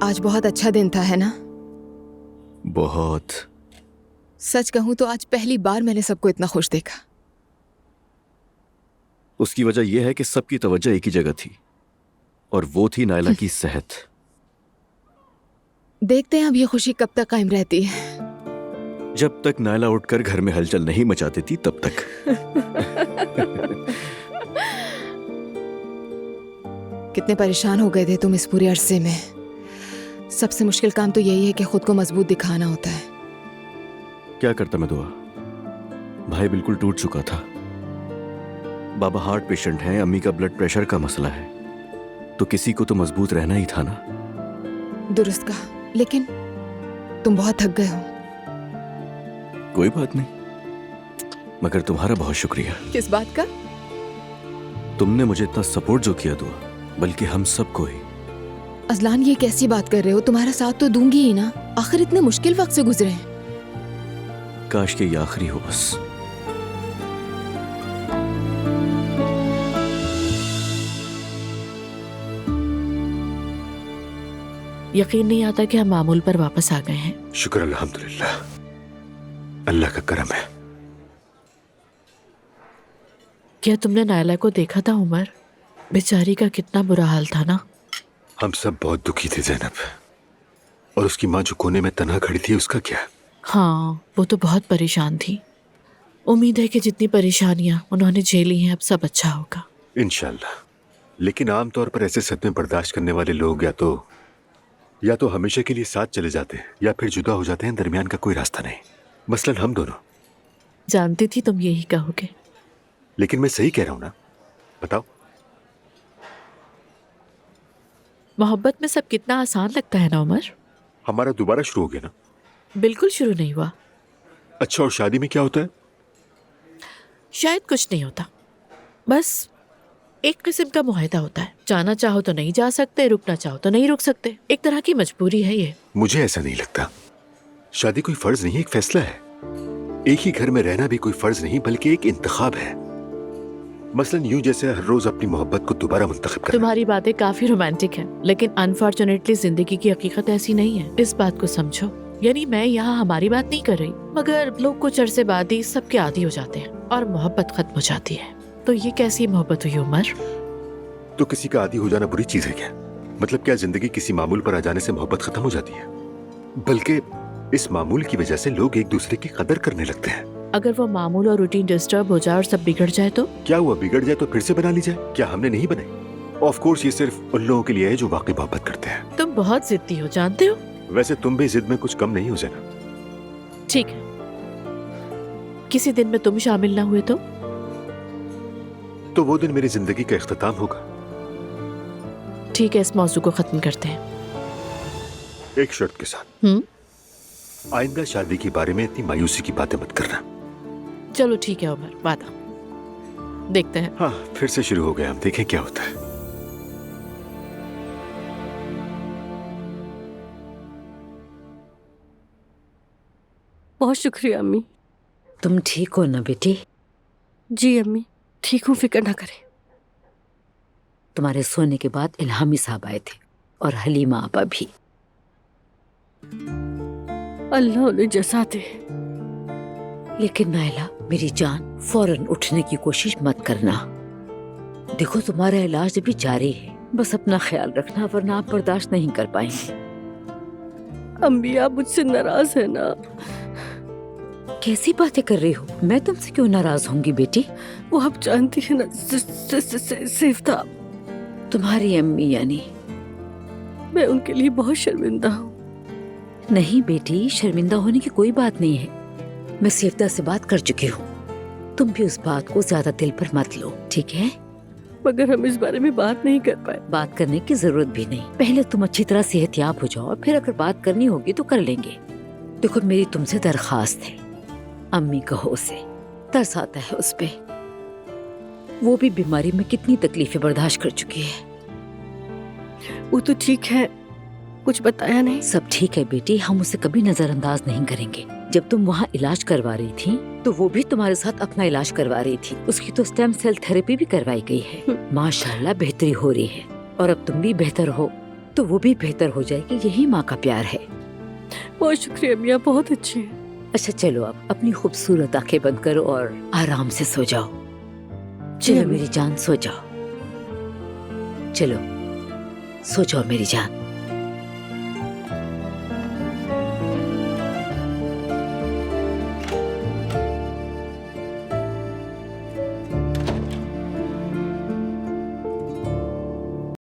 आज बहुत अच्छा दिन था, है ना? बहुत। सच कहूं तो आज पहली बार मैंने सबको इतना खुश देखा। उसकी वजह यह है कि सबकी तवज्जो एक ही जगह थी, और वो थी नायला की सेहत। देखते हैं अब ये खुशी कब तक कायम रहती है। जब तक नायला उठकर घर में हलचल नहीं मचाती थी तब तक। कितने परेशान हो गए थे तुम इस पूरे अरसे में। सबसे मुश्किल काम तो यही है कि खुद को मजबूत दिखाना होता है। क्या करता मैं दुआ। भाई बिल्कुल टूट चुका था। बाबा हार्ट पेशेंट हैं, अम्मी का ब्लड प्रेशर का मसला है, तो किसी को तो मजबूत रहना ही था ना। दुरुस्त कहा, लेकिन तुम बहुत थक गए हो। कोई बात नहीं, मगर तुम्हारा बहुत शुक्रिया। किस बात का? तुमने मुझे इतना सपोर्ट जो किया दुआ, बल्कि हम सबको ही। अजलान, ये कैसी बात कर रहे हो? तुम्हारा साथ तो दूंगी ही ना, आखिर इतने मुश्किल वक्त से गुजरे हैं। काश के ये आखिरी हो बस। यकीन नहीं आता कि हम मामूल पर वापस आ गए हैं। शुक्र अल्हम्दुलिल्लाह, अल्लाह का करम है। क्या तुमने नायला को देखा था उमर? बेचारी का कितना बुरा हाल था ना। हम सब बहुत दुखी थे ज़ैनब, और उसकी माँ जो कोने में तन्हा खड़ी थी उसका क्या? हाँ, वो तो बहुत परेशान थी। उम्मीद है कि जितनी परेशानियां उन्होंने झेली हैं अब सब अच्छा होगा इंशाल्लाह। लेकिन आमतौर पर ऐसे सदमे बर्दाश्त करने वाले लोग या तो हमेशा के लिए साथ चले जाते हैं या फिर जुदा हो जाते हैं, दरमियान का कोई रास्ता नहीं। मसलन हम दोनों। जानती थी तुम यही कहोगे। लेकिन मैं सही कह रहा हूं ना? बताओ। मोहब्बत में सब कितना आसान लगता है ना उमर। हमारा दोबारा शुरू हो गया ना? बिल्कुल शुरू नहीं हुआ। अच्छा, और शादी में क्या होता है? शायद कुछ नहीं होता, बस एक किस्म का मुआहदा होता है। जाना चाहो तो नहीं जा सकते, रुकना चाहो तो नहीं रुक सकते। एक तरह की मजबूरी है ये। मुझे ऐसा नहीं लगता। शादी कोई फर्ज नहीं, एक फैसला है। एक ही घर में रहना भी कोई फर्ज नहीं, बल्कि एक इंतखाब है। मसलन यूं जैसे हर रोज अपनी मोहब्बत को दोबारा मुंतखब करना। तुम्हारी बातें काफी रोमांटिक हैं, लेकिन अनफॉर्चुनेटली जिंदगी की हकीकत ऐसी नहीं है। इस बात को समझो। यानी मैं यहाँ हमारी बात नहीं कर रही, मगर लोग कुछ अरसे बाद ही सबके आदी हो जाते हैं और मोहब्बत खत्म हो जाती है। तो ये कैसी मोहब्बत हुई उमर? तो किसी का आदी हो जाना बुरी चीज है क्या? मतलब क्या जिंदगी किसी मामूल पर आ जाने से मोहब्बत खत्म हो जाती है? बल्कि इस मामूल की वजह से लोग एक दूसरे की कदर करने लगते हैं। अगर वो मामूल और रूटीन डिस्टर्ब हो जाए और सब बिगड़ जाए तो? क्या हुआ, बिगड़ जाए तो फिर से बना ली जाए? क्या हमने नहीं बनाई? ऑफ कोर्स ये सिर्फ उन लोगों के लिए है जो वाकई मोहब्बत करते हैं। तुम बहुत जिद्दी हो, जानते हो। वैसे तुम भी जिद में कुछ कम नहीं हो ज़ैनब। ठीक है, किसी दिन में तुम शामिल ना हुए तो वो दिन मेरी जिंदगी का इख्तिताम होगा। ठीक है, इस मौजू को खत्म करते हैं। एक शर्त के साथ। आइंदा शादी के बारे में इतनी मायूसी की बातें मत करना। चलो ठीक है उमर, वादा। देखते हैं। हाँ, फिर से शुरू हो गया, हम देखें क्या होता है। बहुत शुक्रिया अम्मी। तुम ठीक हो ना बेटी? जी अम्मी, ठीक हूँ, फिक्र ना करें। तुम्हारे सोने के बाद इल्हामी साहब आए थे और हलीमा आपा भी। अल्लाह उन्हें जज़ा दे। लेकिन नायला मेरी जान, फौरन उठने की कोशिश मत करना। देखो तुम्हारा इलाज अभी जारी है, बस अपना ख्याल रखना, वरना आप बर्दाश्त नहीं कर पाएंगे। अम्मी आप मुझसे नाराज है ना? कैसी बातें कर रही हो? मैं तुमसे क्यों नाराज होंगी बेटी? वो आप जानती है ना, सिफ्ता तुम्हारी अम्मी यानी। मैं उनके लिए बहुत शर्मिंदा हूँ। नहीं बेटी, शर्मिंदा होने की कोई बात नहीं है। मैं सिफ्ता से बात कर चुकी हूँ। तुम भी उस बात को ज्यादा दिल पर मत लो, ठीक है? मगर हम इस बारे में बात नहीं कर पाए। बात करने की जरूरत भी नहीं। पहले तुम अच्छी तरह सेहतयाब हो जाओ, फिर अगर बात करनी होगी तो कर लेंगे। देखो मेरी तुमसे दरखास्त है, अम्मी कहो उसे, तरस आता है उस पे। वो भी बीमारी में कितनी तकलीफें बर्दाश्त कर चुकी है। वो तो ठीक है, कुछ बताया नहीं। सब ठीक है बेटी, हम उसे कभी नजरअंदाज नहीं करेंगे। जब तुम वहाँ इलाज करवा रही थी तो वो भी तुम्हारे साथ अपना इलाज करवा रही थी। उसकी तो स्टेम सेल थेरेपी भी करवाई गई है। माशाल्लाह बेहतरी हो रही है, और अब तुम भी बेहतर हो तो वो भी बेहतर हो जाएगी। यही माँ का प्यार है। बहुत शुक्रिया मियाँ, बहुत अच्छे हैं। अच्छा चलो, अब अपनी खूबसूरत आंखें बंद करो और आराम से सो जाओ। जी, चलो अम्मी। मेरी जान, सो जाओ। चलो सो जाओ मेरी जान।